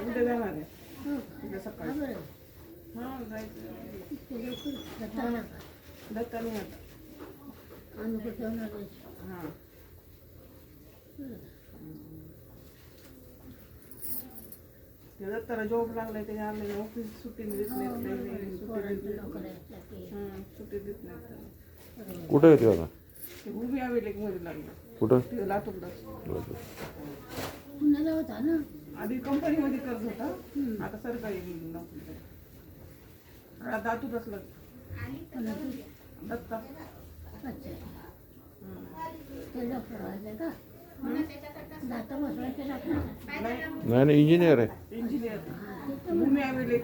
उद्या जाणार आहे उद्या सकाळी. हां जायचं दत्ताने आता. हां ते दत्ताला जॉब लागलाय त्याच्या आले ऑफिस सुट्टी देत नाहीत. सुट्टी देत नाहीत त्याला. कुठं येते आता? ते उभी मध्ये लागलं. कुठं? ते लातूरलाच. पुण्याला होता ना आधी कंपनीमध्ये करत होता, आता सरकारी नोकरी. आता लातूरच लागलं दत्ता. ते डॉक्टर व्हायचे का दाता बसवायचे डॉक्टर नाही इंजिनियर आहे. इंजिनियर भूमी मध्ये